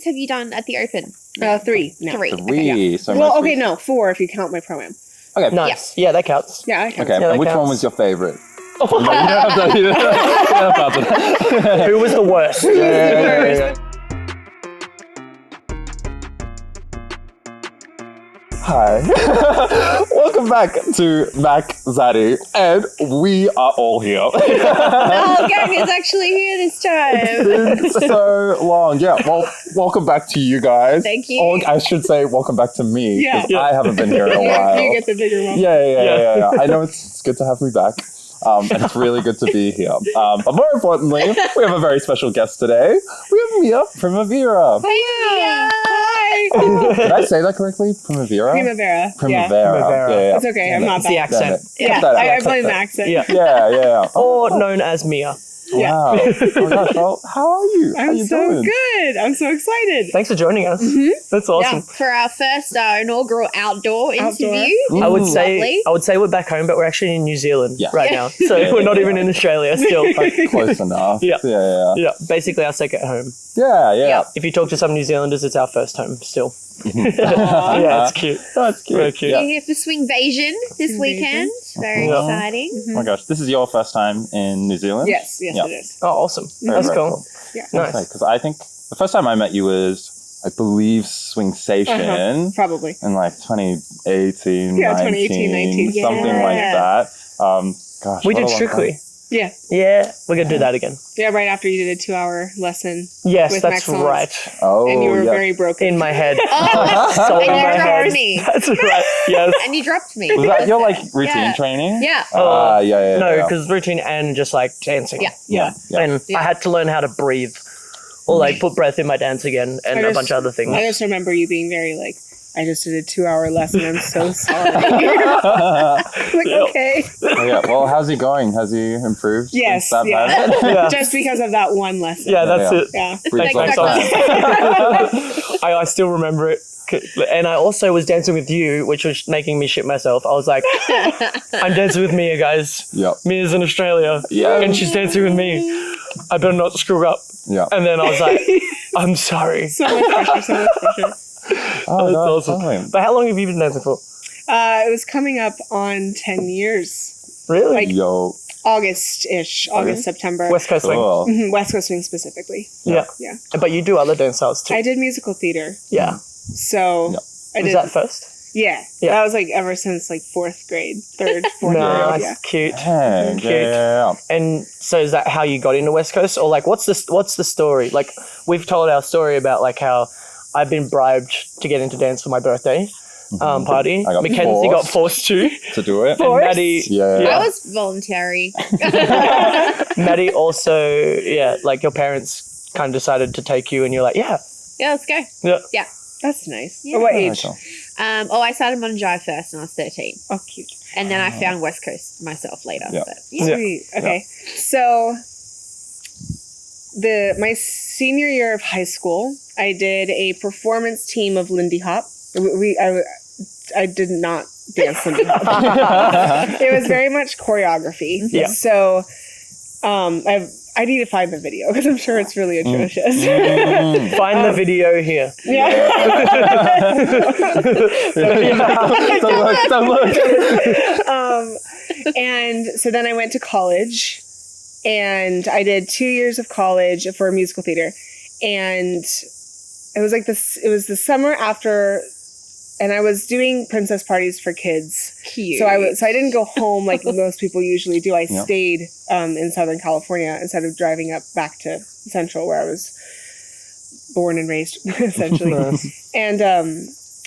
sessions have you done at the Open? 3 now. 3. Three. So Well, most okay, no, 4 if you count my pro-am. Okay. Nice. Yeah, that counts. Yeah, I count. Okay. Yeah, And that which one counts. was your favorite? No, you don't have to. You don't have to. Who was the worst? Yeah. Hi. Welcome back to MackZaddy, and we are all here. Oh, gang is actually here this time. It's been so long. Yeah, well, welcome back to you guys. Thank you. Or I should say, welcome back to me. Yeah. 'Cause I haven't been here in a while. You get the bigger one. Yeah. I know it's good to have me back. And it's really good to be here. But more importantly, we have a very special guest today. We have Mia Primavera. Hi. Did I say that correctly? Primavera? Primavera. Primavera. Yeah. It's okay. I'm not It's the bad. accent. Yeah, That I accent. blame the accent. Yeah. Yeah. Or known as Mia. Yeah. Wow. Oh my gosh. Well, how are you? How I'm you so doing? good. I'm so excited. Thanks for joining us. That's awesome. Yeah, for our first inaugural outdoor interview. I would say Lovely. we're back home, but we're actually in New Zealand Yeah. right now. So we're not even in Australia still. Close enough. Yeah. Yeah. Yeah, basically our second home. Yeah. If you talk to some New Zealanders, it's our first home still. Aw. Yeah, it's cute. That's cute. Very cute. You're here for Swingvasion this weekend. Very Yeah. exciting. Oh my gosh. This is your first time in New Zealand? Yes, Yeah. it is. Oh, awesome. Very, That's very cool. Yeah. Nice. Because I think the first time I met you was, I believe, Swingsation. Probably. In like 2018, Yeah, 19, 2018, 19. something Yeah. like that. Gosh, We what did a long Strictly. time. Yeah. Yeah, we're going to do that again. Yeah, right after you did a 2-hour lesson. Yes, With that's Max right. Oh, And you were yeah. very broken. In my head. Oh, So and in you my head. dropped me. That's right. Yes. And you dropped me. Was that your like routine Yeah. training? Yeah. Yeah. No, yeah. because routine and just like dancing. Yeah. Yeah. And Yeah. I had to learn how to breathe or like put breath in my dance again and a bunch of other things. I just remember you being very like, I just did a 2-hour lesson. I'm so sorry. Like, Yeah. okay. Oh, yeah. Well, how's he going? Has he improved? Yes, since that yeah. moment? Yeah. Just because of that one lesson. Yeah, that's Yeah. it. Yeah. Breathes Like like that sand. I still remember it. And I also was dancing with you, which was making me shit myself. I was like, I'm dancing with Mia, guys. Yep. Mia's in Australia. Yeah. And she's dancing with me. I better not screw up. Yeah. And then I was like, I'm sorry. So much pressure, so much pressure. Oh, That's no, awesome. fine. But how long have you been dancing for? It was coming up on 10 years. Really? Like- Yo. August-ish. August, September. West Coast Swing. Cool. Mhm, West Coast Swing specifically. Yeah. Yeah. But you do other dance styles too. I did musical theater. Yeah. So Yeah. I Was did. that first? Yeah. Yeah. That was like ever since like 4th grade, 3rd, 4th Nice. grade. Yeah. Cute. Dang, Cute. yeah. And so is that how you got into West Coast? Or like what's the story? Like we've told our story about like how I've been bribed to get into dance for my birthday party. I got Mackenzie got forced. forced to. To do it. And Maddie, Yeah. I Yeah. was voluntary. Maddie also, yeah, like your parents kind of decided to take you and you're like, yeah. Yeah, let's go. Yeah. That's nice. Yeah. At what Oh, age? okay. I started Modern Jive first when I was 13. Oh, cute. And then I found West Coast myself later. Yeah. But, yeah. Yeah. Sweet. Okay. So my senior year of high school, I did a performance team of Lindy Hop. I did not dance Lindy Hop. It was very much choreography. Yeah. So I need to find the video because I'm sure it's really atrocious. Find the video here. Yeah. Don't look. And so then I went to college and I did 2 years of college for musical theater. And it was like it was the summer after, and I was doing princess parties for kids. Cute. So I didn't go home like most people usually do. I Yeah. stayed in Southern California instead of driving up back to Central where I was born and raised, essentially. And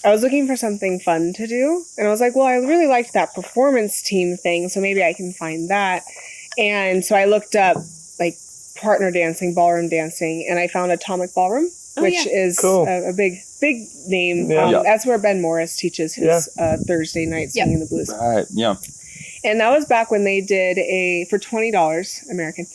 I was looking for something fun to do. And I was like, well, I really liked that performance team thing, so maybe I can find that. And so I looked up like partner dancing, ballroom dancing, and I found Atomic Ballroom, which is Cool. a big name. Yeah. Yeah. That's where Ben Morris teaches his Thursday night Yeah. Swinging the Blues. Right. Yeah. And that was back when they did for $20 American.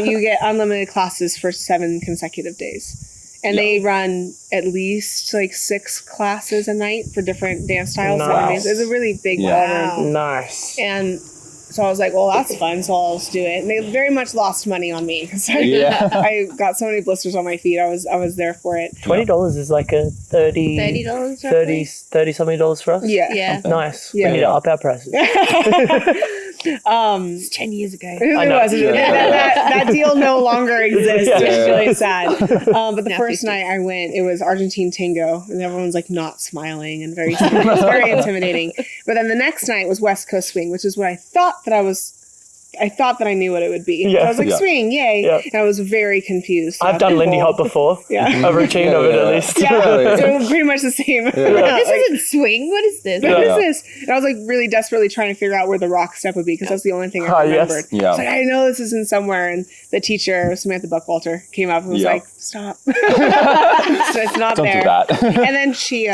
You get unlimited classes for 7 consecutive days. And they run at least like 6 classes a night for different dance styles. Nice. It's a really big Yeah. ballroom. Nice. And so I was like, well, that's fun. So I'll just do it. And they very much lost money on me because Yeah. I got so many blisters on my feet. I was there for it. $20 is like a $30 $30 something dollars for us. Yeah. Yeah. Nice. Yeah. We need to up our prices. It's 10 years ago. I know. It was. That deal no longer exists, which is really sad. But the Now first 50. night I went, it was Argentine tango, and everyone's like not smiling and very serious, very intimidating. But then the next night was West Coast swing, which is what I thought that I knew what it would be. Yeah. I was like, Yeah. swing, yay. Yeah. And I was very confused. I've done Lindy Hop before. Yeah. A routine of it at least. Yeah, so pretty much the same. This isn't swing. What is this? What Yeah. is this? And I was like really desperately trying to figure out where the rock step would be because that's the only thing Ah, I yes. remembered. Yeah. I was like, I know this isn't somewhere. And the teacher, Samantha Buckwalter, came up and was Yeah. like, stop. So it's not Don't there. do that. And then she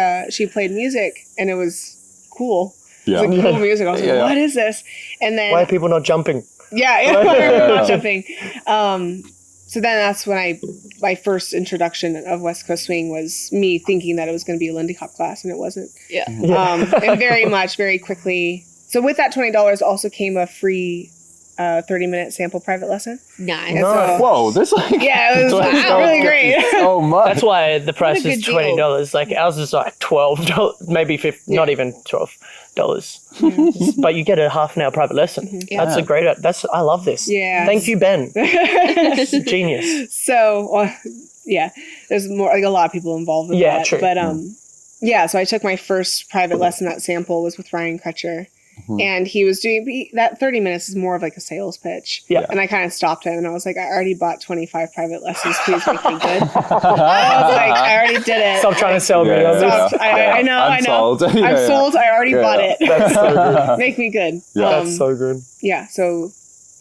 played music and it was cool. It Yeah. was like cool music. I was like, Yeah. what is this? And then Why are people not jumping? yeah, Yeah. not jumping. So then that's when my first introduction of West Coast swing was me thinking that it was going to be a Lindy Hop class, and it wasn't. Yeah. And very quickly. So with that $20 also came a free 30-minute sample private lesson. Nice. And so, Whoa, this like yeah, it was $20 really great. so much. That's why the price a is good deal. $20. Like ours is like $12, maybe $15, not even $12. But you get a half an hour private lesson. Yeah. That's a great. I love this. Yeah. Thank you, Ben. Genius. So, yeah, there's more like a lot of people involved with Yeah, that. true. But yeah, so I took my first private lesson. That sample was with Ryan Crutcher. And he was doing that 30 minutes is more of like a sales pitch. Yeah. And I kind of stopped him and I was like, I already bought 25 private lessons. Please make me good. I was like, I already did it. Stop trying to sell me Yeah, on yeah, this. Stop. yeah. I know. I'm sold. Yeah, I'm yeah. sold. I already Yeah, bought yeah. it. That's so good. Make me good. Yeah. That's so good. Yeah. So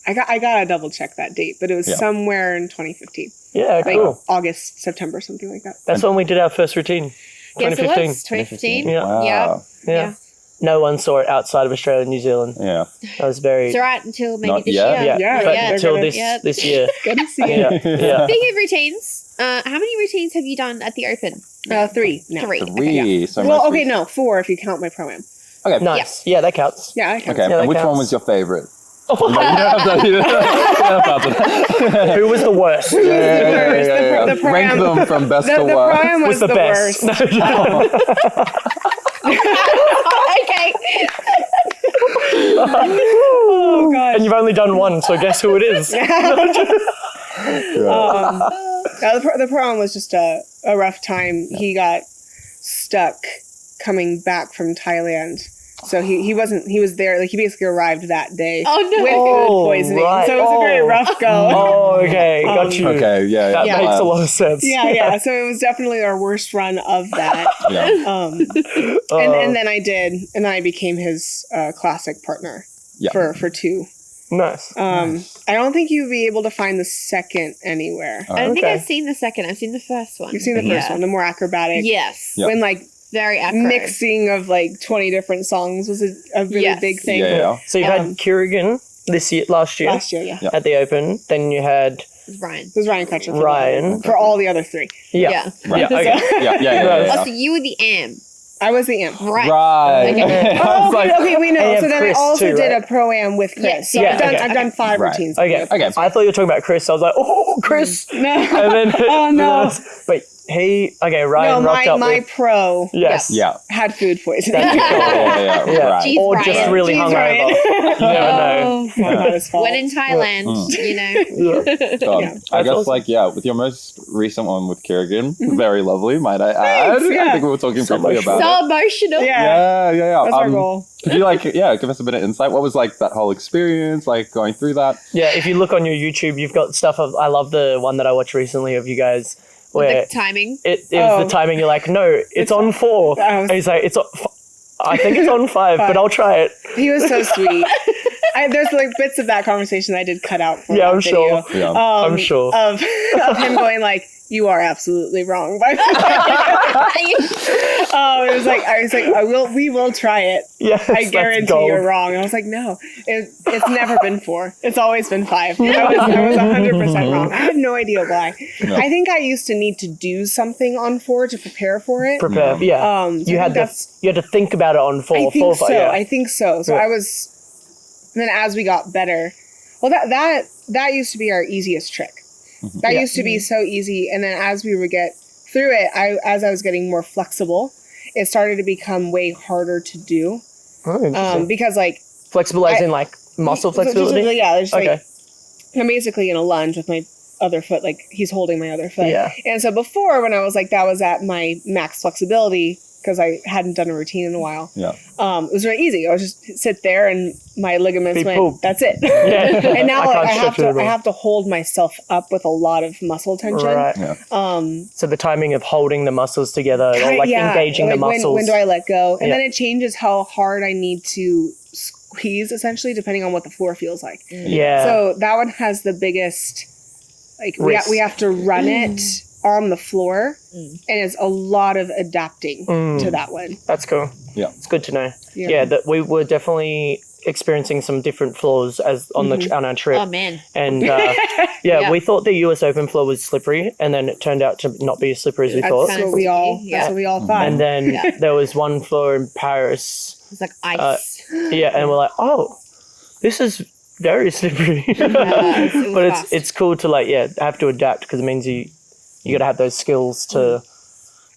I got to double check that date, but it was Yeah. somewhere in 2015, Yeah, like cool. August, September, something like that. That's when we did our first routine. Yes, it 2015. was 2015. Yeah. Wow. Yeah. Yeah. No one saw it outside of Australia and New Zealand. Yeah. That was very. It's all right until maybe Not this yet. year. Yeah, Yeah, but yeah. until They're this gonna- this year. Good to see Yeah, yeah. Speaking of routines, how many routines have you done at the Open? 3 now. 3. Three. So Well, most okay, recent- no, 4 if you count my pro-am. Okay. Nice. Yeah, that counts. Yeah, I count. Okay. Yeah, and that which one counts. was your favorite? You don't have to- you don't have to- Who was the worst? Yeah, yeah, yeah, worst. yeah, yeah. The Rank program- them from best The to worst. pro-am was Was the best. Okay. Oh, God. And you've only done one, so guess who it is? The pro-am was just a rough time. He got stuck coming back from Thailand. So he was there, like he basically arrived that day Oh, no. with Oh, food poisoning. right. So it was a very rough go. Oh, okay. Got you. Okay. Yeah. That Yeah. makes a lot of sense. Yeah. So it was definitely our worst run of that. Yeah. And then I became his classic partner Yeah. for 2. Nice. I don't think you'd be able to find the second anywhere. I don't think Okay. I've seen the second. I've seen the first one. You've seen the first one, the more acrobatic. Yes. Yeah. When like Very accurate. mixing of like 20 different songs was a really Yes. big thing. Yeah. So you had Kirigan last year Last year, yeah. at the Open. Then you had It was Ryan. It was Ryan Crutcher. for Ryan. For all the other 3. Yeah. Right. Yeah, okay. Yeah. Oh, so you were the AM. I was the imp. Right. Right. Okay. I was like, Okay, we know. And you So have then Chris I also too, did right? a pro-am with Chris. Yes, So yeah, I've done okay. I've done 5 Right. routines. Okay. Okay. I thought you were talking about Chris. I was like, oh, Chris. No. And then, Oh, no. Wait, Ryan No, rocked up my with. pro Yes. yeah. had food poisoning. That's cool. Yeah. Yeah. Right. Jeez, Or Ryan. just really Jeez, hungover. Ryan. You never know. Oh, not his fault. When in Thailand, you know. God. Yeah. I guess, awesome. with your most recent one with Kirigan, very lovely, might I add. Thanks, yeah. I think we were talking So briefly emotional. about So emotional. Yeah. Yeah. That's our goal. Could you give us a bit of insight? What was that whole experience like going through that? Yeah, if you look on your YouTube, you've got stuff of. I love the one that I watched recently of you guys With where the timing. it was Oh. the timing. You're like, no, it's on 4. I was- And he's like, I think it's on 5, but I'll try it. He was so sweet. There's like bits of that conversation I did cut out. For Yeah, that I'm video. sure. Yeah. I'm sure. Of him going like, "You are absolutely wrong." It was like we will try it. Yes, I that's guarantee gold. you're wrong. I was like, no, it's never been 4. It's always been 5. I was 100% wrong. I had no idea why. No. I think I used to need to do something on 4 to prepare for it. Prepare. Yeah. So you I had think to think about it on 4. I think 4, so. yeah. I think so. So Yeah. I was And then as we got better, well, that used to be our easiest trick. That used to be so easy. And then as we would get through it, as I was getting more flexible, it started to become way harder to do. Oh, interesting. Because like flexible as in like muscle flexibility? Yeah, there's Okay. like, I'm basically in a lunge with my other foot, like he's holding my other foot. Yeah. And so before, when I was like, that was at my max flexibility, because I hadn't done a routine in a while. Yeah. It was very easy. I would just sit there and my ligaments went, poop. that's it. Yeah. And now I like, can't stretch it at all. I have to hold myself up with a lot of muscle tension. Right. Yeah. So the timing of holding the muscles together or like engaging like the muscles. When do I let go? And Yeah. then it changes how hard I need to squeeze, essentially, depending on what the floor feels like. Yeah. So that one has the biggest, like Risk. we have to run it on the floor, and it's a lot of adapting to that one. That's cool. Yeah. It's good to know. Yeah. Yeah, that we were definitely experiencing some different floors as on the on our trip. Oh man. And Yeah. we thought the US Open floor was slippery, and then it turned out to not be as slippery as we That's thought. what we all. Yeah. That's what we all thought. And then Yeah. there was one floor in Paris. It's like ice. And we're like, oh, this is very slippery. it But was fast. it's cool to like have to adapt because it means you got to have those skills to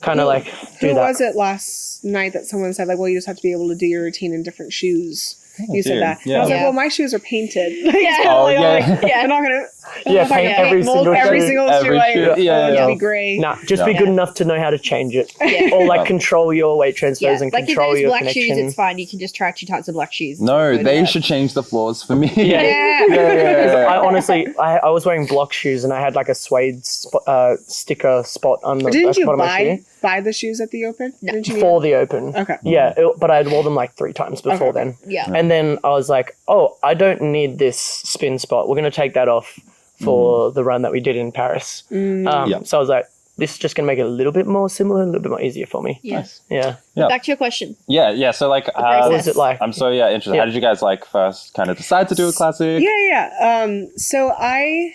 kind of like do Who that. was it last night that someone said, like, well, you just have to be able to do your routine in different shoes? You said dude. that. And Yeah. I was like, Yeah. well, my shoes are painted. Oh, yeah. I'm not going to. Yeah, paint every mold single every shoe. single Every shoe. I shoe. want Yeah, it yeah. to be gray. Nah, just be Yeah. good enough to know how to change it, Yeah. or like Yeah. control your weight transfers Yeah. and Like if control there's your black connection. shoes, it's fine. You can just try 2 types of black shoes. No, Go they there. should change the floors for me. Yeah. Yeah. I honestly, I was wearing block shoes and I had like a suede sticker spot on the Didn't you bottom of my shoe buy the shoes at the Open? No. Didn't you for the Open. Okay. Yeah, but I had wore them like 3 times before Okay. then. Yeah. And then I was like, oh, I don't need this spin spot. We're going to take that off for the run that we did in Paris. Mm. So I was like, this is just going to make it a little bit more similar, a little bit more easier for me. Yeah. Yeah. Yeah. Back to your question. Yeah. So like, process. What was it like? I'm so interested. Yeah. How did you guys like first kind of decide to do a classic? Yeah. So I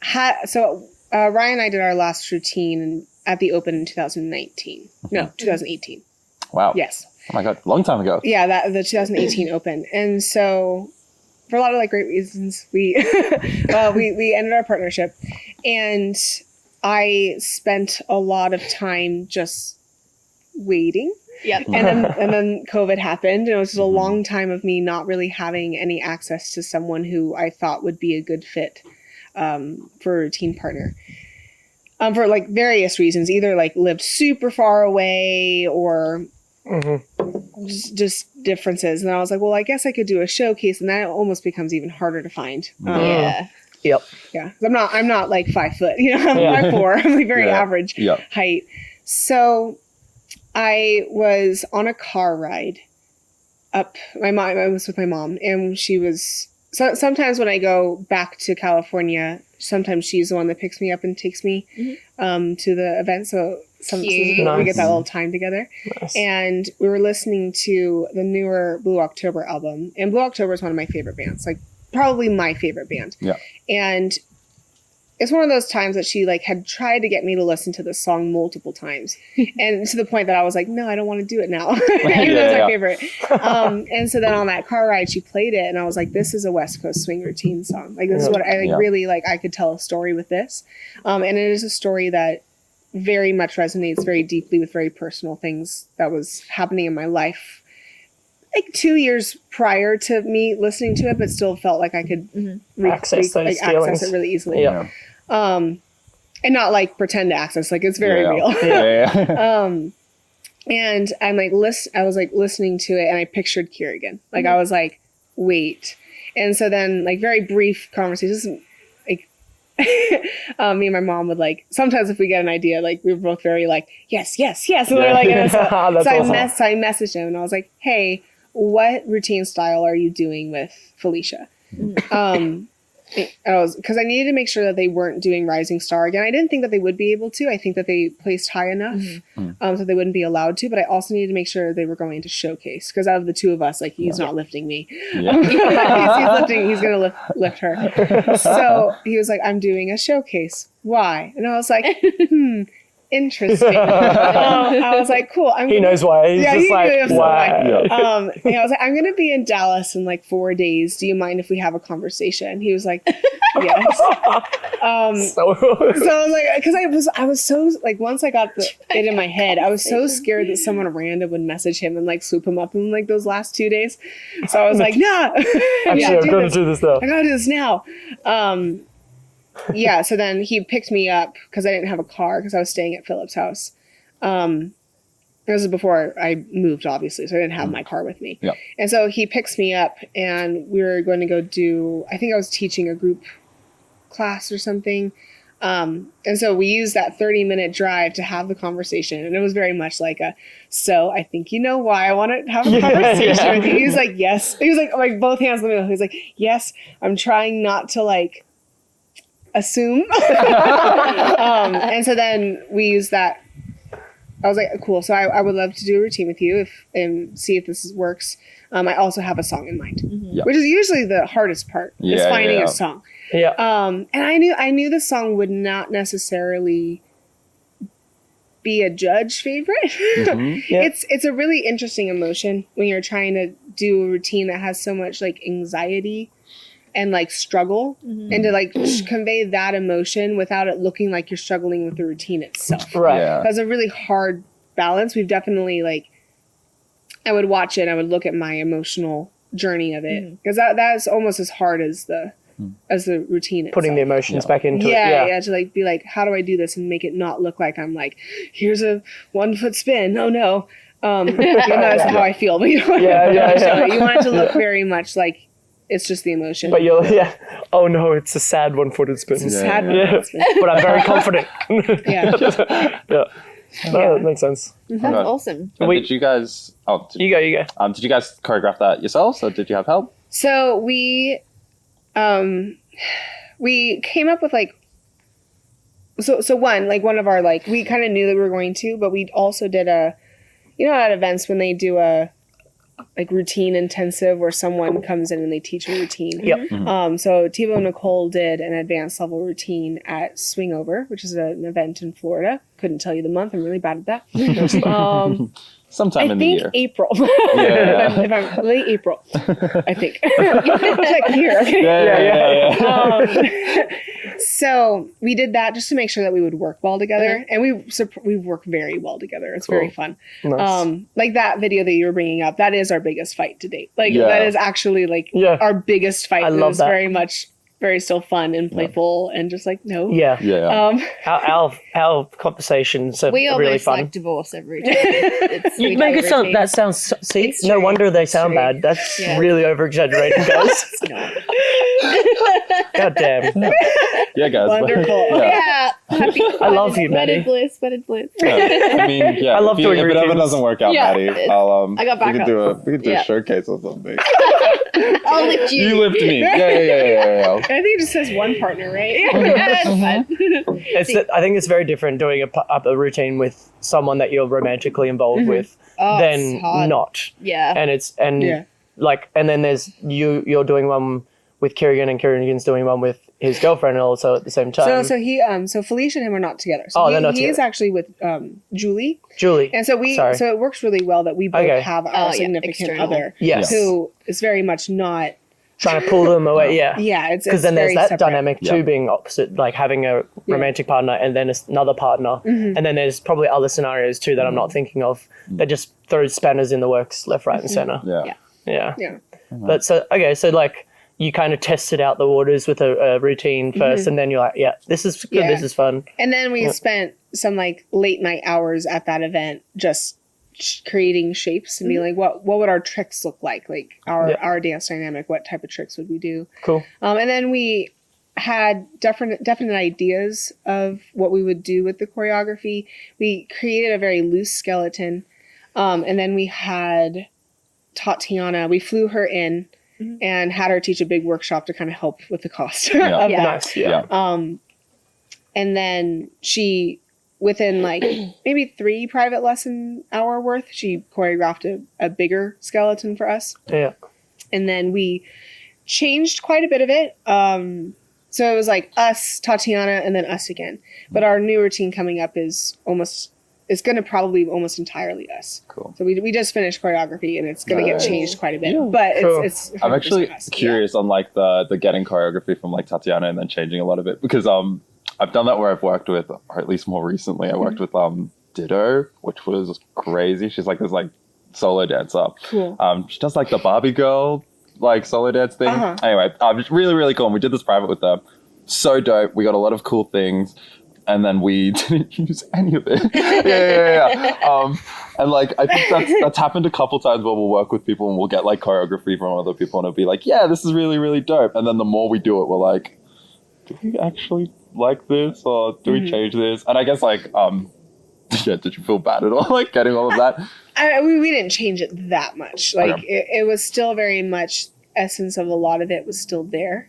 had Ryan and I did our last routine at the Open in 2019. No, 2018. Wow. Yes. Oh my god, long time ago. Yeah, the 2018 Open. And so for a lot of like great reasons, we we ended our partnership, and I spent a lot of time just waiting. Yep. And then COVID happened, and it was just a long time of me not really having any access to someone who I thought would be a good fit for a routine partner. For like various reasons, either like lived super far away or just differences. And I was like, well, I guess I could do a showcase, and that almost becomes even harder to find. Yeah. Yep. Yeah, 'cause I'm not like 5 foot, I'm Yeah. 5'4". I'm like very Yeah. average Yeah. height. So I was on a car ride up. I was with my mom, and she was. So sometimes when I go back to California, sometimes she's the one that picks me up and takes me to the event. So Cute. we Nice. get that little time together. Nice. And we were listening to the newer Blue October album. And Blue October is one of my favorite bands, like probably my favorite band. Yeah. And it's one of those times that she like had tried to get me to listen to the song multiple times. And to the point that I was like, no, I don't want to do it now. Even though it's my favorite. And so then on that car ride, she played it, and I was like, this is a West Coast swing routine song. Like, this is what I like, really like. I could tell a story with this. And it is a story that very much resonates very deeply with very personal things that was happening in my life. Like 2 years prior to me listening to it, but still felt like I could Access those feelings. access it really easily. Yeah. And not like pretend to access, like it's very real. Yeah. And I'm like, I was like listening to it, and I pictured Kerrigan. Like I was like, wait. And so then like very brief conversations, like me and my mom would like, sometimes if we get an idea, like we were both very like, yes. And we're like, and so That's awesome. I messaged him, and I was like, hey, what routine style are you doing with Felicia? Because I needed to make sure that they weren't doing Rising Star again. I didn't think that they would be able to. I think that they placed high enough so they wouldn't be allowed to. But I also needed to make sure they were going to showcase. Because out of the two of us, like he's not lifting me. Yeah. He's going to lift her. So he was like, I'm doing a showcase. Why? And I was like, interesting. I was like, cool. He knows why. He's just he like, knows why? And I was like, I'm going to be in Dallas in like 4 days. Do you mind if we have a conversation? He was like, yes. So I was like, because I was so like, once I got it in my head, I was so scared that someone random would message him and like swoop him up in like those last 2 days. So I was like, nah. Actually, I'm going to do this now. I got to do this now. Yeah, so then he picked me up because I didn't have a car because I was staying at Philip's house. This is before I moved, obviously, so I didn't have my car with me. Yeah. And so he picks me up, and we were going to go do, I think I was teaching a group class or something. And so we used that 30-minute drive to have the conversation. And it was very much like so I think you know why I want to have a conversation with you. He was like, yes. He was like both hands in the middle. He was like, yes, I'm trying not to like assume. And so then we used that. I was like, cool. So I would love to do a routine with you and see if this works. I also have a song in mind, which is usually the hardest part is finding a song. Yeah. And I knew the song would not necessarily be a judge favorite. It's a really interesting emotion when you're trying to do a routine that has so much like anxiety and like struggle, and to like convey that emotion without it looking like you're struggling with the routine itself. Right. Yeah. That's a really hard balance. We've definitely like, I would watch it. I would look at my emotional journey of it because that's almost as hard as the routine itself. Putting the emotions back into it. Yeah, to like be like, how do I do this and make it not look like I'm like, here's a 1 foot spin. Oh no. That's how I feel. But you don't you want it to look very much like it's just the emotion. But oh no, it's a sad 1-footed spin. It's a sad 1-footed spin. But I'm very confident. No, that makes sense. That's awesome. And did you guys? You go. Did you guys choreograph that yourselves, or did you have help? So we came up with like. So one of our like we kind of knew that we were going to, but we also did at events when they do a like routine intensive where someone comes in and they teach a routine. Yep. So Tivo and Nicole did an advanced level routine at Swingover, which is an event in Florida. Couldn't tell you the month. I'm really bad at that. Sometime in the year. I think April. Yeah. if I'm late April, I think. Check here. Okay. Yeah. So we did that just to make sure that we would work well together, and we work very well together. It's very fun. Nice. Like that video that you were bringing up, that is our biggest fight to date. Like that is actually like our biggest fight. I love that. Very much. Very still fun and playful and just like no. Yeah. Our conversations are we really almost fun. like divorce every time. It's You make it sound. That sounds. See, It's no true. wonder they sound True. bad. That's Yeah. really over exaggerated, guys. God damn. Yeah, guys. Wonderful. Yeah. Happy, I love you, Maddie. Wedded bliss. I mean, I love doing if it ever routines. doesn't work out, Yeah. Maddie, I'll I got we backup. could do a showcase or something. I'll lift you. You lift me. Yeah. I think it just says one partner, right? Yeah, it's fine. I think it's very different doing a routine with someone that you're romantically involved with Oh, than it's hard. not. Yeah. And then there's you're doing one with Kieran and Kieran's doing one with his girlfriend also at the same time. So Felicia and him are not together. So they're not he is together. actually with Julie. Julie. And so Sorry. it works really well that we both have our significant external. other Yes. who is very much not Trying to pull them away, yeah. Yeah, it's Because then there's very that separate. dynamic too, being opposite, like having a romantic partner and then another partner, and then there's probably other scenarios too that I'm not thinking of that just throws spanners in the works, left, right, and center. Yeah. Yeah. But so like you kind of tested out the waters with a routine first, and then you're like, yeah, this is good, this is fun. And then we spent some like late night hours at that event just creating shapes and being like, what would our tricks look like our dance dynamic, what type of tricks would we do? Cool. And then we had definite ideas of what we would do with the choreography. We created a very loose skeleton, and then we had Tatiana, we flew her in and had her teach a big workshop to kind of help with the cost of that. Nice. Yeah. And then she, within like maybe 3 private lesson hour worth, she choreographed a bigger skeleton for us. Yeah. And then we changed quite a bit of it. So it was like us, Tatiana, and then us again. But our new routine coming up is going to probably almost entirely us. Cool. So we just finished choreography, and it's going to get changed quite a bit. Yeah. But Cool. it's I'm actually 100% us. curious on like the getting choreography from like Tatiana and then changing a lot of it, because I've done that where I've worked with, or at least more recently, I worked with Ditto, which was crazy. She's like this like solo dancer. Cool. She does like the Barbie girl like solo dance thing. Anyway, it's really, really cool. And we did this private with them. So dope. We got a lot of cool things. And then we didn't use any of it. Yeah. And like, I think that's happened a couple times where we'll work with people and we'll get like choreography from other people and it'll be like, yeah, this is really, really dope. And then the more we do it, we're like, do we actually like this or do we change this? And I guess like, did you feel bad at all? Like getting all of that? We didn't change it that much. Like it was still very much essence of a lot of it was still there.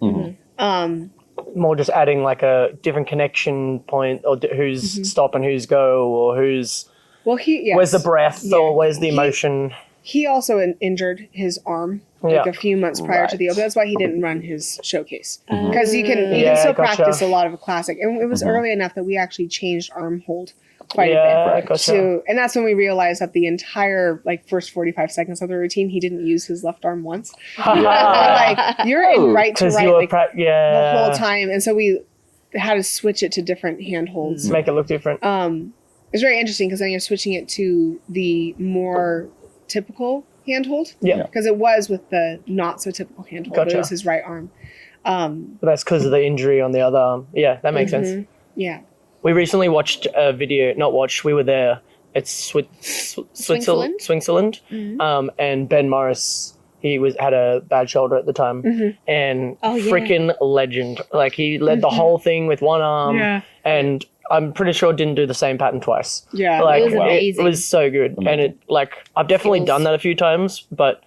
More just adding like a different connection point, or who's stop and who's go, or who's where's the breath, or where's the emotion. He also injured his arm like a few months prior to the open. That's why he didn't run his showcase, because you can still practice a lot of a classic. And it was early enough that we actually changed arm hold quite a bit. So, and that's when we realized that the entire like first 45 seconds of the routine, he didn't use his left arm once. Like you're in right to right like, the whole time, and so we had to switch it to different hand holds, make it look different. It's very interesting because then you're switching it to the more typical handhold. Because it was with the not so typical handhold. But it was his right arm. But that's because of the injury on the other arm. Yeah, that makes sense. Yeah. We recently watched a video, we were there. It's Switzerland. And Ben Morris, he had a bad shoulder at the time. And freaking legend. Like he led the whole thing with one arm. And I'm pretty sure didn't do the same pattern twice. Like, it was amazing. It was so good. And it like I've definitely done that a few times, but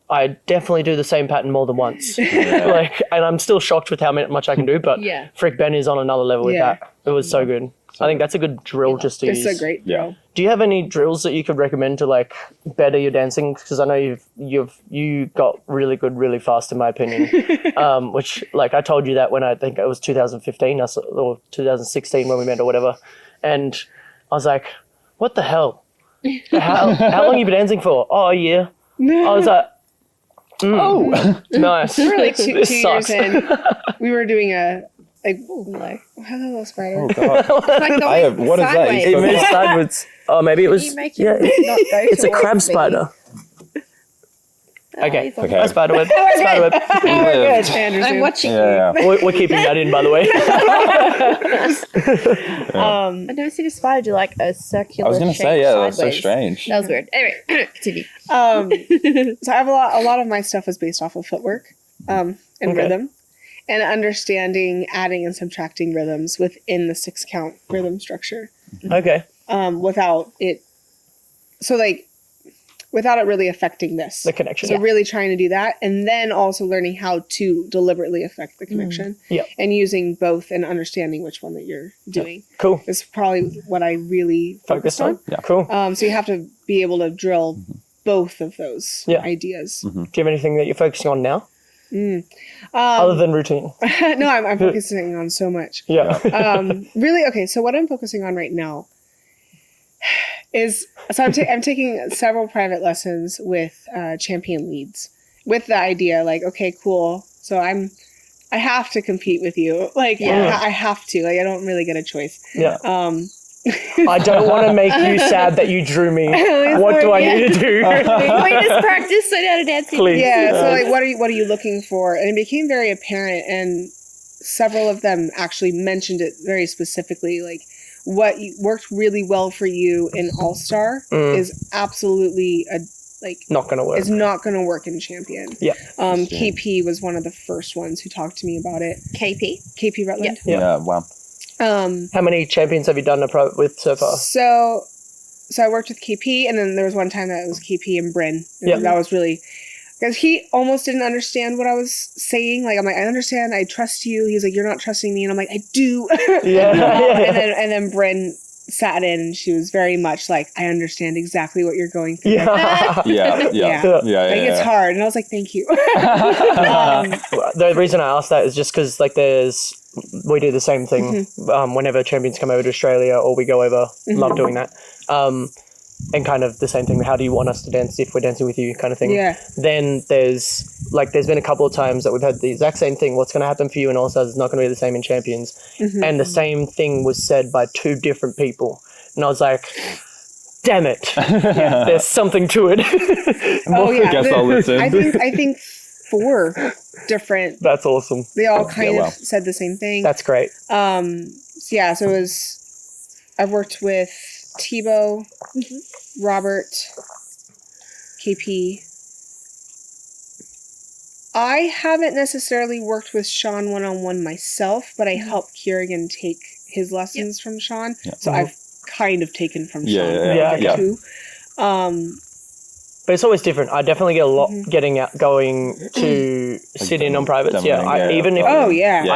I definitely do the same pattern more than once. Like, and I'm still shocked with how much I can do, but Frick Ben is on another level with that. It was so good. I think that's a good drill just to use. It's a great drill. Do you have any drills that you could recommend to like better your dancing? Because I know you got really good really fast in my opinion. Which like I told you that when I think it was 2015 or 2016 when we met or whatever, and I was like, what the hell? How long you been dancing for? Oh, a year. I was like, nice. We were like two sucks. years in. We were doing a hello spider. Oh god. What is that? It moves sideways. Oh, maybe it was. It's a crab spider. Okay. A spider web. Spider web. Good, Anderson. I'm watching you. We're keeping that in, by the way. I've never seen a spider do like a circular. I was going to say, that's so sideways. strange. That was weird. Anyway, continue. So I have a lot of my stuff is based off of footwork and rhythm, and understanding adding and subtracting rhythms within the 6-count rhythm structure. Okay. Without it really affecting the connection. So really trying to do that, and then also learning how to deliberately affect the connection. And using both and understanding which one that you're doing. Cool. Is probably what I really focused on. Cool. So you have to be able to drill both of those ideas. Do you have anything that you're focusing on now? Other than routine? No, I'm focusing on so much. Really, okay, so what I'm focusing on right now is, so I'm taking several private lessons with champion leads with the idea like, okay, cool. So I have to compete with you. Like, I have to. Like, I don't really get a choice. I don't want to make you sad that you drew me. What do I need to do? Can we just practice so down to dancing? Please. Yeah. So like, what are you looking for? And it became very apparent, and several of them actually mentioned it very specifically. Like, what worked really well for you in All Star is absolutely not gonna work. It's not gonna work in Champion. KP was one of the first ones who talked to me about it. KP Rutland. Wow. How many champions have you done with so far? So I worked with KP, and then there was one time that it was KP and Bryn. And that was really, because he almost didn't understand what I was saying. Like, I'm like, I understand, I trust you. He's like, you're not trusting me. And I'm like, I do. And then Bryn sat in, and she was very much like, I understand exactly what you're going through. Like, it's hard. And I was like, thank you. The reason I asked that is just because like there's we do the same thing whenever champions come over to Australia or we go over. Love doing that. And kind of the same thing. How do you want us to dance if we're dancing with you, kind of thing. Yeah. Then there's been a couple of times that we've had the exact same thing. What's going to happen for you in All Stars is not going to be the same in Champions. And the same thing was said by two different people. And I was like, damn it. There's something to it. I guess I'll listen. I think 4 different. That's awesome. They all kind of said the same thing. That's great. So it was, I've worked with Tebow, Robert, KP. I haven't necessarily worked with Sean one-on-one myself, but I helped Kieran take his lessons from Sean. So I've kind of taken from Sean too. But it's always different. I definitely get a lot going to sit in on privates. Even if we have Get a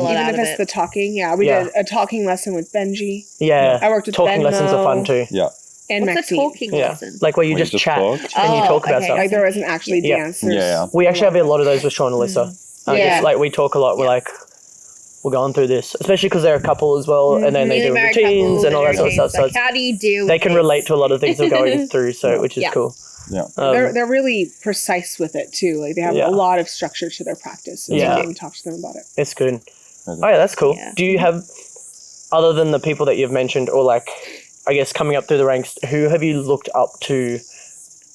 lot out even if of it's it. the talking. We did a talking lesson with Benji. I worked with talking Benmo lessons are fun too. and What's a Maxine. talking lesson? Like where you just chat talk? and you talk about okay. stuff. Like there wasn't actually dance. We actually have a lot of those with Sean and Alyssa. Just like we talk a lot. We're like, we're going through this, especially because they're a couple as well, and then they do routines and all that sort of stuff. So Like, how do you do? they can relate to a lot of things they're going through, so which is cool. They're really precise with it too. Like they have a lot of structure to their practice. And you can talk to them about it. It's good. Oh yeah, that's cool. Yeah. Do you have, other than the people that you've mentioned, or like, I guess coming up through the ranks, who have you looked up to?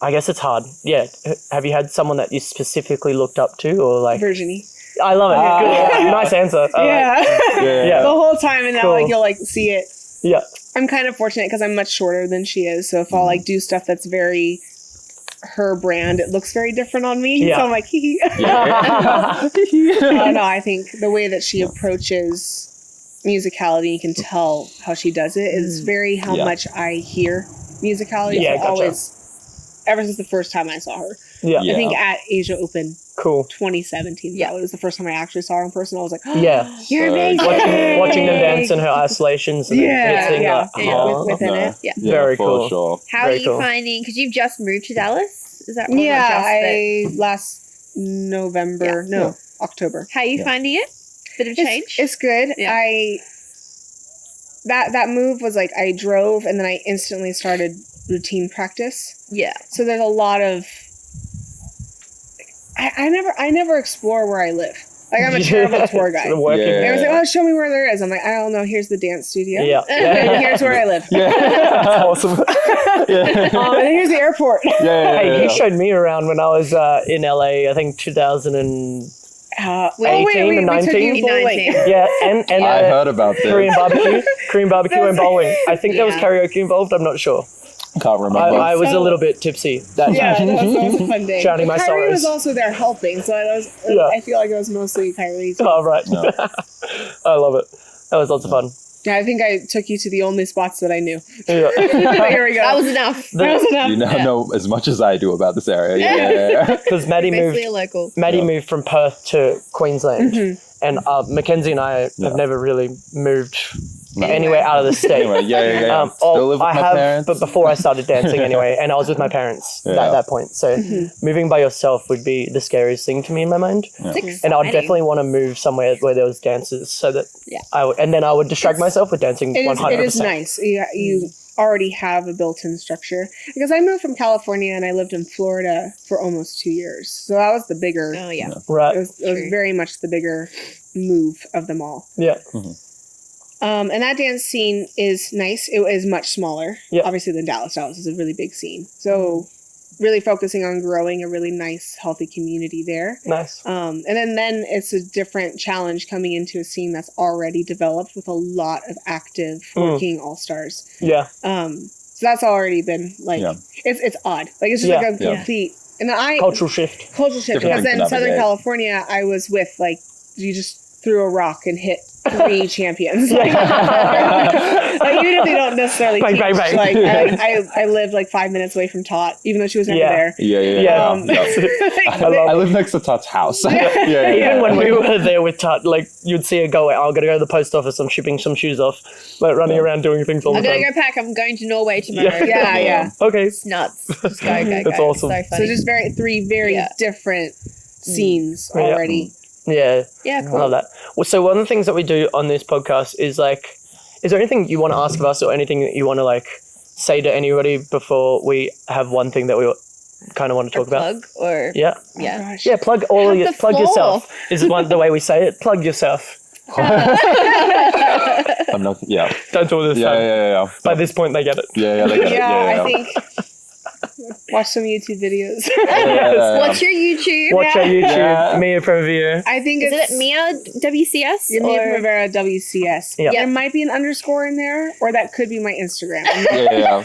I guess it's hard. Yeah. Have you had someone that you specifically looked up to, or like? Virginie. I love it. Good. Nice answer. The whole time, and now like you'll like see it. Yeah. I'm kind of fortunate because I'm much shorter than she is, so if I'll like do stuff that's very her brand, it looks very different on me. So I'm like, hee hee. No, I think the way that she approaches musicality, you can tell how she does it. Is very how much I hear musicality. Yeah, so always, ever since the first time I saw her. I think at Asia Open. Cool. 2017. It was the first time I actually saw her in person. I was like, oh, you're amazing. Watching them dance in her isolations. And within it. Very cool. Sure. How are you finding? Because you've just moved to Dallas. Is that right? I last November. October. How are you finding it? Bit of change. It's good. Yeah. That move was like I drove and then I instantly started routine practice. Yeah. So there's a lot of. I never explore where I live. Like I'm a terrible tour guide. I was like, oh, show me where there is. I'm like, I don't know. Here's the dance studio. Yeah. Here's where I live. That's awesome. And here's the airport. Hey, you showed me around when I was in LA. I think 2018 or 19. Yeah, and I heard about this. Korean barbecue and bowling. I think there was karaoke involved. I'm not sure. Can't remember. I was a little bit tipsy that night. That was a fun day. Shouting my Kyrie sorrows. was also there helping, so I feel like it was mostly Kyrie. Oh, right. No. I love it. That was lots of fun. Yeah, I think I took you to the only spots that I knew. Yeah. Here we go. That was enough. You now know as much as I do about this area. Because Maddie Basically a local. moved from Perth to Queensland. And Mackenzie and I have never really moved anywhere out of the state. Still live with my parents. But before I started dancing anyway, and I was with my parents at that point. So moving by yourself would be the scariest thing to me in my mind. And I would definitely want to move somewhere where there was dancers, so that and then I would distract myself with dancing 100%. It is nice. You already have a built-in structure. Because I moved from California and I lived in Florida for almost 2 years. So that was the bigger. Oh, yeah. Right. It was very much the bigger move of them all. Yeah. And that dance scene is nice. It is much smaller, obviously, than Dallas. Dallas is a really big scene. So really focusing on growing a really nice, healthy community there. Nice. And then it's a different challenge coming into a scene that's already developed with a lot of active working all-stars. Yeah. So that's already been like, it's odd. Like it's just like a complete, and then cultural shift. Because then Southern California, I was with like, you just threw a rock and hit 3 champions. Like, even if they don't necessarily teach, like I lived like 5 minutes away from Tot, even though she was never there. I live next to Tot's house. Even when we were there with Tot, like you'd see her go, I'm gonna go to the post office, I'm shipping some shoes off, like running around doing things all the time. I'm gonna go pack, I'm going to Norway tomorrow. Okay. It's nuts. Just go. That's awesome. So funny. So just 3 very different scenes already. Yeah. Yeah, I cool. love that. Well, so one of the things that we do on this podcast is like, is there anything you want to ask of us or anything that you want to like say to anybody before we have one thing that we kind of want to talk about? Plug or Yeah. yeah. Gosh. Yeah, plug all of Have your, the plug floor. yourself is the way we say it. Plug yourself. I'm not. Yeah. Don't do this Yeah. time. Yeah. By this point, they get it. Yeah. They get it. Yeah, Yeah. I think watch some YouTube videos. Yeah. What's your YouTube? Watch our YouTube, Yeah. Mia Primavera. I think Is it's it Mia WCS? Mia or- Primavera WCS. Yeah. There might be an underscore in there, or that could be my Instagram. Yeah.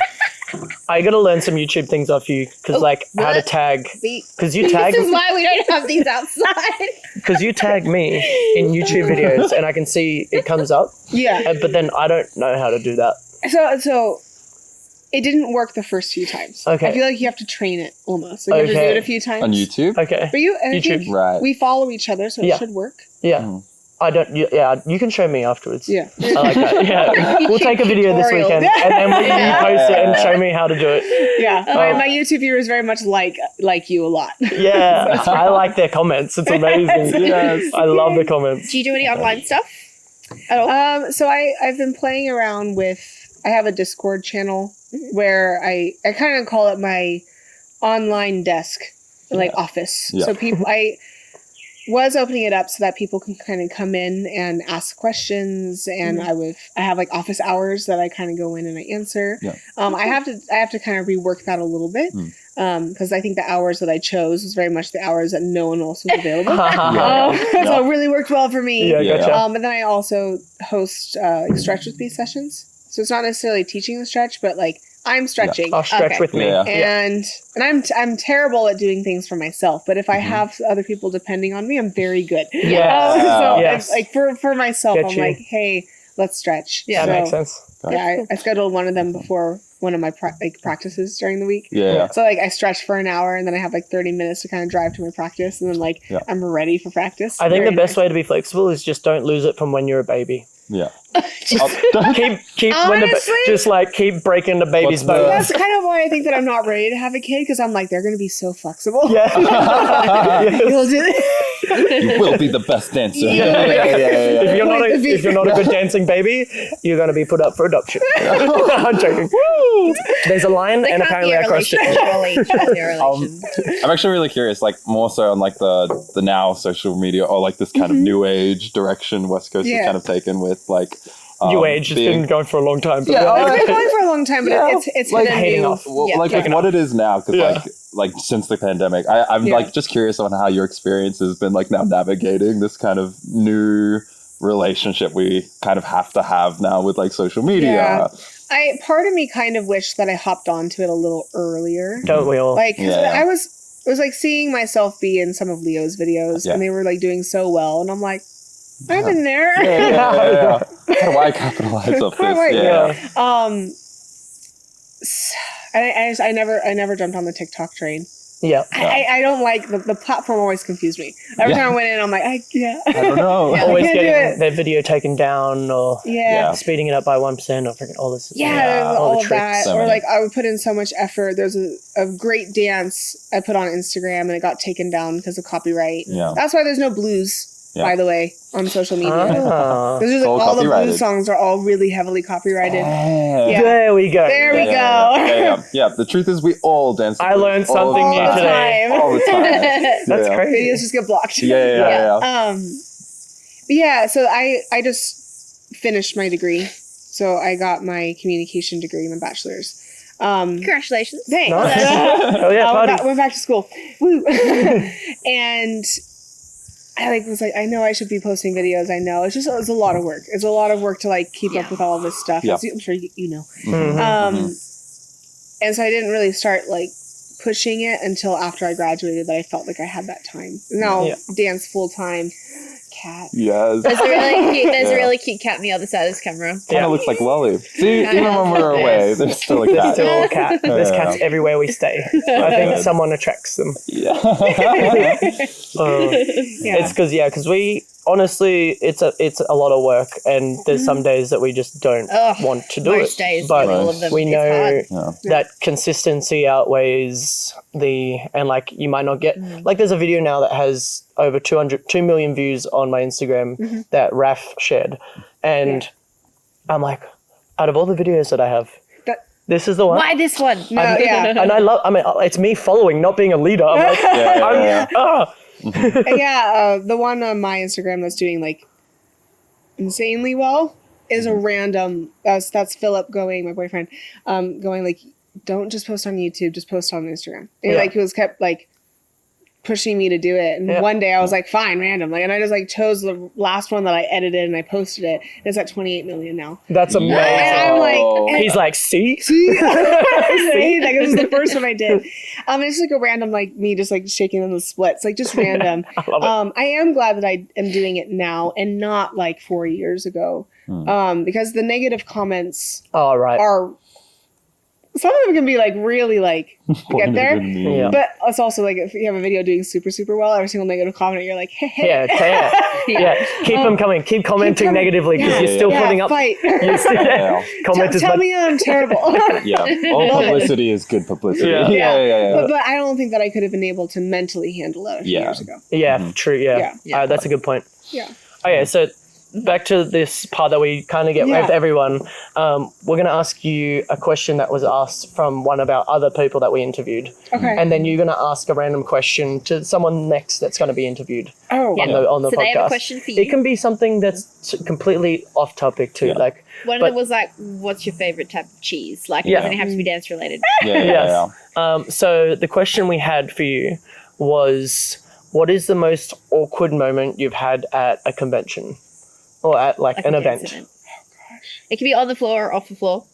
I gotta learn some YouTube things off you because, like, how to what? tag. See, Because you tag, this is why we don't have these outside. because you tag me in YouTube videos, and I can see it comes up. Yeah. But then I don't know how to do that. So it didn't work the first few times. Okay. I feel like you have to train it almost. Like you have to do Okay. it a few times. On YouTube. Okay. But I YouTube. think Right. we follow each other, so Yeah. it should work. Yeah. Mm. I don't. Yeah. You can show me afterwards. Yeah. I like that. Yeah. We'll take a video this Tutorial. weekend, and then you post it and show me how to do it. Yeah. Oh. My YouTube viewers very much like you a lot. Yeah. I like their comments. It's amazing. Yes. I love the comments. Do you do any online stuff at all? So I've been playing around with. I have a Discord channel where I kind of call it my online desk, like office. Yeah. So I was opening it up so that people can kind of come in and ask questions, and I have like office hours that I kind of go in and I answer. Yeah. I have to kind of rework that a little bit because I think the hours that I chose was very much the hours that no one else was available. Yeah. So it really worked well for me. Yeah, Yeah. gotcha. And then I also host stretch with me sessions. So it's not necessarily teaching the stretch, but like I'm stretching. I'll stretch Okay. with me. Yeah. And I'm terrible at doing things for myself, but if I have other people depending on me, I'm very good. Yeah. So Yes. like for myself, Get I'm you. like, hey, let's stretch. Yeah, That So, makes sense. Yeah, I scheduled one of them before one of my practices during the week. Yeah. So like I stretch for an hour and then I have like 30 minutes to kind of drive to my practice and then like Yeah. I'm ready for practice. I think Very the best nice. way to be flexible is just don't lose it from when you're a baby. Yeah. keep when Honestly? just like keep breaking the baby's What's the- bones. That's kind of why I think that I'm not ready to have a kid because I'm like they're gonna be so flexible. Yeah. You'll do You will be the best dancer. Yeah. If you're not a good dancing baby, you're gonna be put up for adoption. I'm joking. There's a line, Like and apparently I crossed it. I'm actually really curious, like more so on like the now social media or like this kind of new age direction West Coast Yeah. has kind of taken with like New age has been going for a long time. But Yeah, It's been going for a long time, but Yeah. it's like been a hating new. off. Well, Yeah. like Taking what it is now, because Yeah. like since the pandemic, I'm Yeah. like just curious on how your experience has been like now navigating this kind of new relationship we kind of have to have now with like social media. Yeah. Part of me kind of wished that I hopped onto it a little earlier. don't we all? Like 'cause Yeah. it was like seeing myself be in some of Leo's videos Yeah. and they were like doing so well and I'm like, I'm in there. Yeah. How do I capitalize off How do this? I- Yeah. I never jumped on the TikTok train. Yeah. I don't like the platform always confused me. Every Yeah. time I went in, I'm like, I don't know. Yeah. Always can't do getting it. their video taken down or yeah. speeding it up by 1% or freaking all this. Yeah, Yeah, there's all all the of tricks. that. So Or many. like I would put in so much effort. There's a great dance I put on Instagram and it got taken down because of copyright. Yeah. That's why there's no blues, Yeah. by the way, on social media. Ah. Because It's all all the copyrighted. blues songs are all really heavily copyrighted. Yeah. There we go. There we go. Yeah. The truth is, we all dance. I learned all something the new time. today. time. All the time. That's Yeah. crazy. Videos just get blocked. Yeah. Yeah, so I just finished my degree. So I got my communication degree, my bachelor's. Congratulations. Thanks. Nice. Oh yeah, party. Went back to school. Woo. And I was like, I know I should be posting videos. I know. It's a lot of work. It's a lot of work to like keep up with all of this stuff. Yeah. As I'm sure you know. Mhm. And so I didn't really start like pushing it until after I graduated that I felt like I had that time. Now Yeah. dance full time. Cat. Yes. There's a Yeah. really cute cat on the other side of this camera. Kind of Yeah. looks like Lolly. See, Yeah. even when we're away, there's still a There's cat. still a cat. There's Yeah. cats everywhere we stay. I think someone attracts them. Yeah. Oh. Yeah. It's because we honestly, it's a lot of work, and there's some days that we just don't want to do most it. days, But all of them, we it's know hard. that consistency outweighs and like you might not get like there's a video now that has over 2 million views on my Instagram that Raf shared, and I'm like, out of all the videos that I have, this is the one. Why this one? No, yeah. And I mean, it's me following, not being a leader. I'm like, The one on my Instagram that's doing like insanely well is a random. That's Philip going, my boyfriend, going like, don't just post on YouTube, just post on Instagram. And like he was kept like pushing me to do it, and one day I was like, fine, random, like, and I just like chose the last one that I edited and I posted it, and it's at 28 million now. That's amazing. And I'm like, he's like, see, see, like this is the first one I did. It's like a random, like me just like shaking in the splits, like just random. I love it. I am glad that I am doing it now and not like 4 years ago, because the negative comments are. Some of them can be like really like get there, but it's also like if you have a video doing super well, every single negative comment you're like, hey. Keep them coming, keep commenting negatively because you're still putting up. Fight. Tell me I'm terrible. All publicity is good publicity. But I don't think that I could have been able to mentally handle that a few years ago. True. That's a good point. Yeah. So back to this part that we kind of get with everyone, we're going to ask you a question that was asked from one of our other people that we interviewed. Okay. And then you're going to ask a random question to someone next that's going to be interviewed on the podcast. So they have a question for you. It can be something that's completely off topic too. Like one of them was like, what's your favorite type of cheese? Like, it doesn't have to be dance related. So the question we had for you was, what is the most awkward moment you've had at a convention? Or at like an event. Oh, gosh. It can be on the floor or off the floor.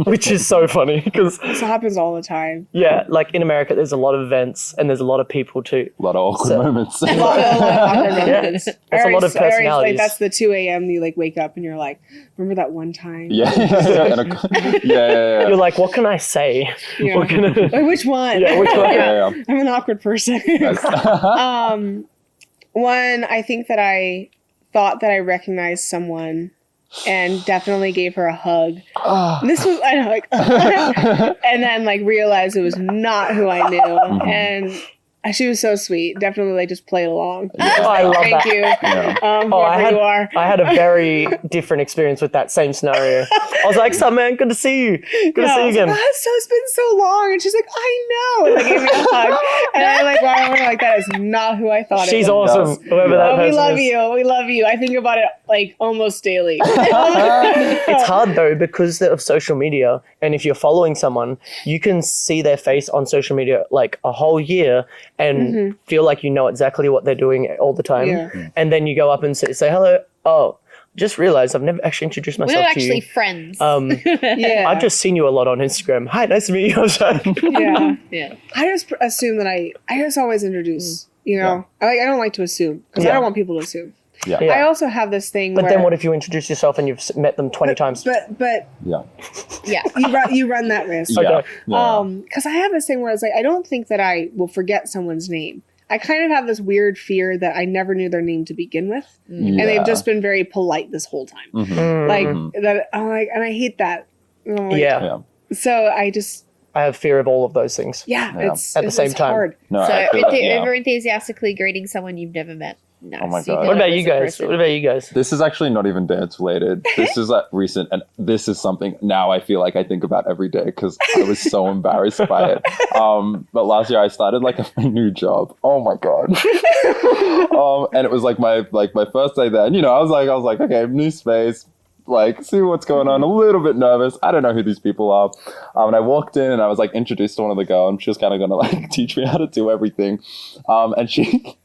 Which is so funny because this happens all the time. Yeah, like in America, there's a lot of events and there's a lot of people too. A lot of awkward moments. A lot of awkward moments. There's a lot of personalities. Like, that's the 2 a.m. you like wake up and you're like, remember that one time? Yeah. You're like, what can I say? Yeah. What can I... Like, which one? Yeah, which one? I'm an awkward person. One, I think that I thought that I recognized someone and definitely gave her a hug. This was, I know, like, and then like realized it was not who I knew. And she was so sweet. Definitely like just played along. I love Thank that. you. You are. I had a very different experience with that same scenario. I was like, "Sup, man? Good to see you. Good to see you again." Like, it's been so long, and she's like, "I know," and they gave me a hug, and I like, wow, like that is not who I thought. She's it was. awesome. Whoever that person we love is. you. We love you. I think about it like almost daily. It's hard though because of social media, and if you're following someone, you can see their face on social media like a whole year and feel like you know exactly what they're doing all the time, and then you go up and say hello. Oh, just realized I've never actually introduced myself We're not to you. actually friends. I've just seen you a lot on Instagram. Hi, nice to meet you. Yeah. I just assume that I just always introduce. You know, I don't like to assume because I don't want people to assume. Yeah. I also have this thing. But where, then what if you introduce yourself and you've met them 20 times? But yeah, you run that risk. Okay. Because I have this thing where it's like I don't think that I will forget someone's name. I kind of have this weird fear that I never knew their name to begin with, and they've just been very polite this whole time. Like that, I'm like, and I hate that. Like, so I have fear of all of those things. It's at the same time. Hard. No, so I feel that, over enthusiastically greeting someone you've never met. Nice. Oh my God. What about you guys? This is actually not even dance related. This is like recent, and this is something now I feel like I think about every day because I was so embarrassed by it. But last year I started like a new job. Oh my God. And it was like my first day there. And I was like, okay, new space. Like, see what's going on. A little bit nervous. I don't know who these people are. And I walked in and I was like introduced to one of the girls, and she was kind of gonna like teach me how to do everything. And she.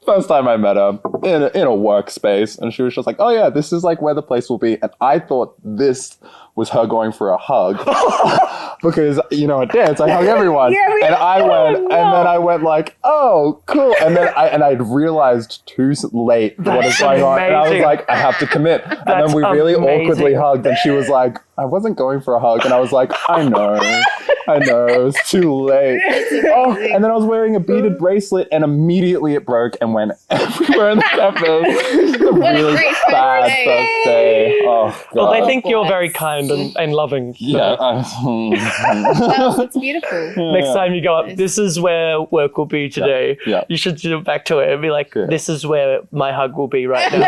First time I met her in a workspace, and she was just like, "Oh yeah, this is like where the place will be." And I thought this was her going for a hug. Because, at dance, I hug everyone. And I went, and then I went like, oh, cool. And then I'd realized too late what is going on. And I was like, I have to commit. And then we really awkwardly hugged. And she was like, I wasn't going for a hug. And I was like, I know. It's too late. And then I was wearing a beaded bracelet and immediately it broke and went everywhere in the cafe. It was a really bad first day. Oh, God. Well, they think you're very kind and loving. So. Yeah. Well, it's beautiful. Next time you go up, this is where work will be today. Yeah. You should do it back to it and be like, this is where my hug will be right now.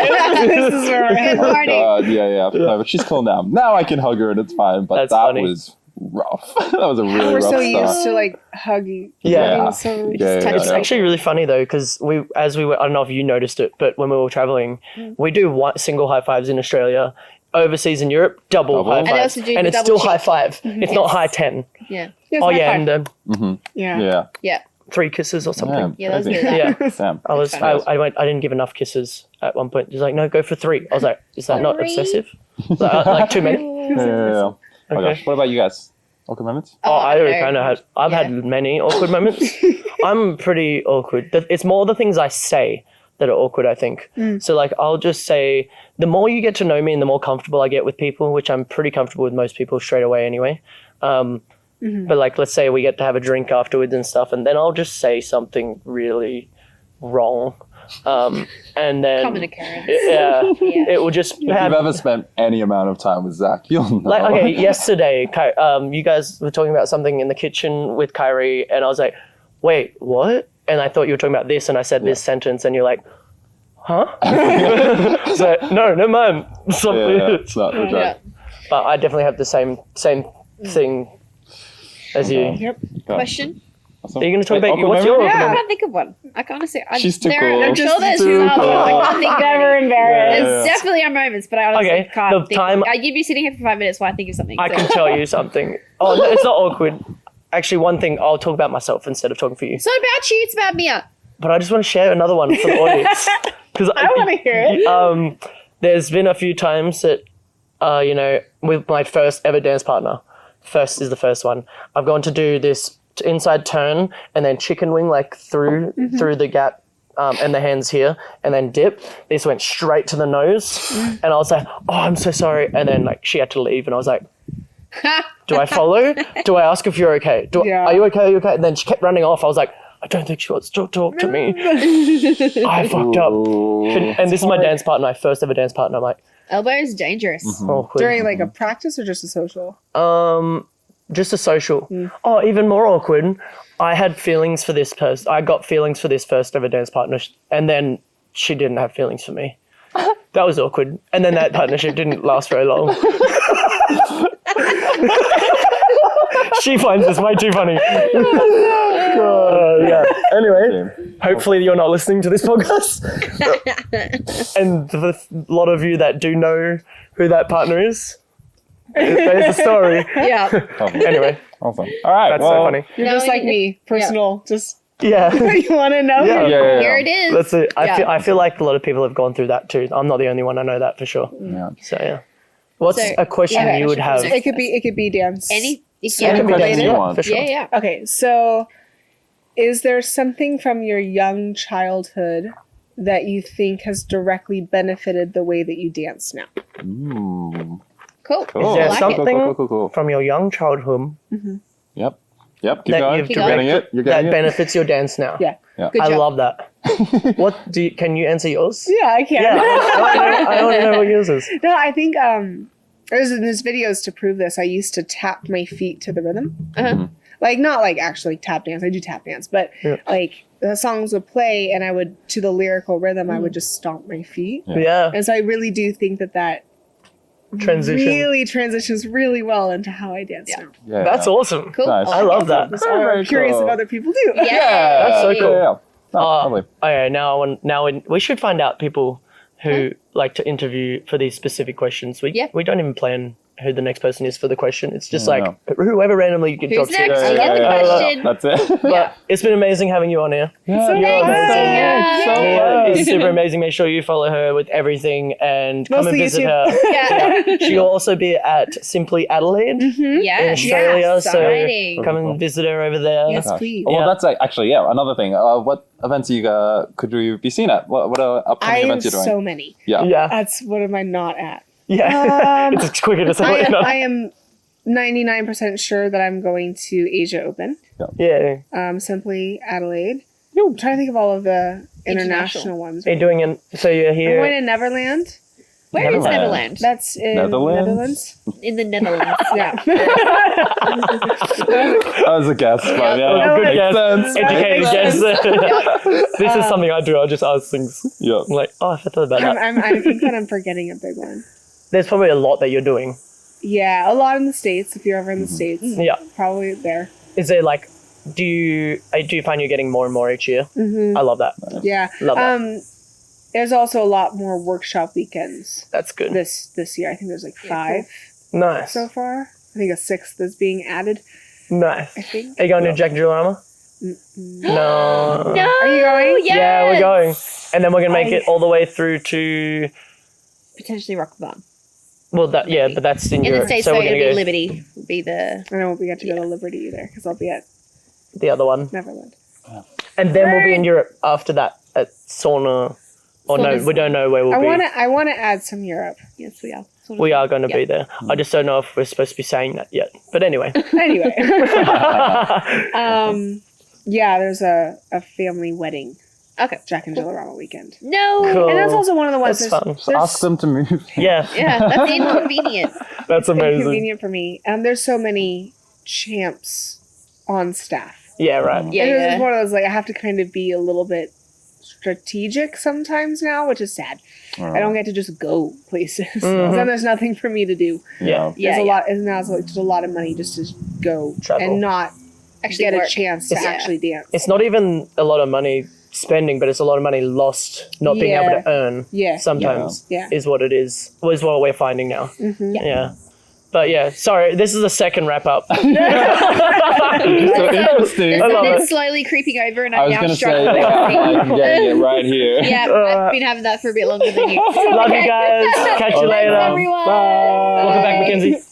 This is where Good Oh, morning. God. Yeah. No, but she's cool now. Now I can hug her and it's fine. But That's that funny. was rough. That was a really We're rough so start. used to like hugging. Yeah. Hugging, so It's actually really funny though, because I don't know if you noticed it, but when we were traveling, we do single high fives in Australia. Overseas in Europe, double high And they fives. also do And it's double still high cheek. five. It's not high 10. Yeah. Yes, Oh, high yeah. five. And Yeah. Yeah. 3 kisses or something. Yeah, that was crazy. good. Yeah. Damn. I didn't give enough kisses at one point. He's like, no, go for 3. I was like, is that not 3? excessive? Like too many? Yeah. Oh my Okay. gosh. What about you guys? Awkward moments? I no. kind of had. I've had many awkward moments. I'm pretty awkward. It's more the things I say that are awkward, I think. So like, I'll just say, the more you get to know me and the more comfortable I get with people, which I'm pretty comfortable with most people straight away anyway. But like, let's say we get to have a drink afterwards and stuff, and then I'll just say something really wrong. And then Common occurrence. Yeah, it will just If you've ever spent any amount of time with Zach, you'll know. like, okay, yesterday, you guys were talking about something in the kitchen with Kyrie, and I was like, wait, what? And I thought you were talking about this, and I said this sentence, and you're like, huh? So, no, never mind. It's not the joke. Yeah. But I definitely have the same thing as you. Yep. Question? Awesome. Are you going to talk about Awkward what's memory? your I awkward can't think of one. I can't honestly. She's too there, cool. I'm sure there's Too some. cool. I can't think of Never any. embarrassed. There's definitely are moments, but I honestly Okay, can't the think. time- You'd be sitting here for 5 minutes while I think of something. I so. can tell you something. Oh, no, it's not awkward. Actually, one thing, I'll talk about myself instead of talking for you. It's not about you. It's about Mia. But I just want to share another one for the audience. Because I want to hear it. There's been a few times that, with my first ever dance partner, first is the first one, I've gone to do this inside turn and then chicken wing like through the gap and the hands here and then dip. This went straight to the nose and I was like, oh, I'm so sorry. And then like she had to leave and I was like, do I follow? Do I ask if you're okay? Are you okay? Are you okay? And then she kept running off. I was like, I don't think she wants to talk to me. I fucked up. And this is my dance partner, my first ever dance partner. I'm like, Elbow is dangerous. awkward. During like a practice or just a social? Just a social. Oh, even more awkward. I had feelings for this person. I got feelings for this first ever dance partner, and then she didn't have feelings for me. That was awkward. And then that partnership didn't last very long. She finds this way too funny. Yeah. Anyway, hopefully you're not listening to this podcast. And the lot of you that do know who that partner is, there's a story. Yeah. Anyway, Awesome. All right. that's well, so funny. You're No, just like you- me, personal. Just Yeah. you want to know? Yeah. Here it is. That's it. Yeah. I feel like a lot of people have gone through that too. I'm not the only one. I know that for sure. Yeah. So yeah. What's So, a question yeah, you would have? It could be dance. Any. Yeah, It could be related. dance, you want. for sure. Yeah. Okay, so is there something from your young childhood that you think has directly benefited the way that you dance now? Ooh. Cool. Cool. Is there I like something Cool. from your young childhood Yep. Keep that going. you've You're getting it. You're that getting it. benefits your dance now? Yeah. Good I job. love that. Can you answer yours? Yeah, I can. Yeah, I want to know what yours is. No, I think there's videos to prove this. I used to tap my feet to the rhythm. Uh-huh. Like not like actually tap dance. I do tap dance, but like the songs would play and I would to the lyrical rhythm I would just stomp my feet. Yeah. And so I really do think that Transition. really transitions really well into how I dance now. Yeah. That's awesome. Cool. Nice. I love that. So I'm curious if other people do. Yeah. That's so cool. Yeah. Oh, lovely. Okay, now we should find out people who like to interview for these specific questions. We don't even plan who the next person is for the question. It's just like whoever randomly Who's drops next? it. You get the question. That's it. But it's been amazing having you on here. Yeah, So you're nice. so Mia fun. is super amazing. Make sure you follow her with everything and come and Mostly visit YouTube. her. Yeah. She'll also be at Simply Adelaide in Yes. Australia. Yes, so exciting. come and visit her over there. Yes, Gosh. please. Well, Yeah. that's actually another thing. What events could you be seen at? What are I upcoming have events you're doing? so many. Yeah. Yeah. That's what am I not at? Yeah. It's quicker to say. I am 99% sure that I'm going to Asia Open. Yeah. Simply Adelaide. I'm trying to think of all of the international ones. Are you doing it? So you're I'm here. going to Neverland. Where is Neverland. Neverland? That's in Netherlands? Netherlands. In the Netherlands. Yeah. That was a guess, but yeah, Good makes guess. sense. Educated Makes guess. This is something I do. I just ask things. Yeah. I'm like, oh, I thought about that. I think that I'm forgetting a big one. There's probably a lot that you're doing. Yeah, a lot in the States. If you're ever in the States, Yeah. probably there. Is there like, do you find you're getting more and more each year? Mm-hmm. I love that. Yeah. Love that. There's also a lot more workshop weekends That's good. this year. I think there's like 5 Nice. so far. I think a 6th is being added. Nice. I think. Are you going to Jack and Jill Armor? No. No. Are you going? Yes. Yeah, we're going. And then we're going to make it all the way through to, Potentially Rockabon. well, but that's in In Europe. the States, so so we're it'll going to be go Liberty. Will be the. I won't get to go to Liberty either because I'll be at the other one. Neverland. And then we'll be in Europe after that at Sauna. Or no, Sauna's- we don't know where we'll be. I want to add some Europe. Yes, we are. We are going to be Yeah. there. I just don't know if we're supposed to be saying that yet. But anyway. Anyway, yeah, there's a family wedding. Okay. Jack and Jill weekend. No. Cool. And that's also one of the ones That's there's- fun. So ask them to move. Yeah, Yeah, that's inconvenient. that's amazing. inconvenient for me. There's so many champs on staff. Yeah, right. Yeah, And yeah. it's one of those like I have to kind of be a little bit strategic sometimes now, which is sad. I don't get to just go places. Then there's nothing for me to do. Yeah. Yeah, There's a yeah. lot, and now it's like there's a lot of money just to go Travel. and not Actually get work. a chance to It's- actually dance. It's not even a lot of money spending, but it's a lot of money lost not being Yeah. able to earn. Yeah. Sometimes Yeah. is what it is. Is what we're finding now. Mhm. Yeah. But yeah, sorry, this is the second wrap up. So interesting. I love It's it. slowly creeping over, and I I'm was now gonna say, struggling. I'm getting it right here. Yeah, I've been having that for a bit longer than you. Love you guys. Catch you Thanks, later. everyone. Bye. Welcome back, Mackenzie.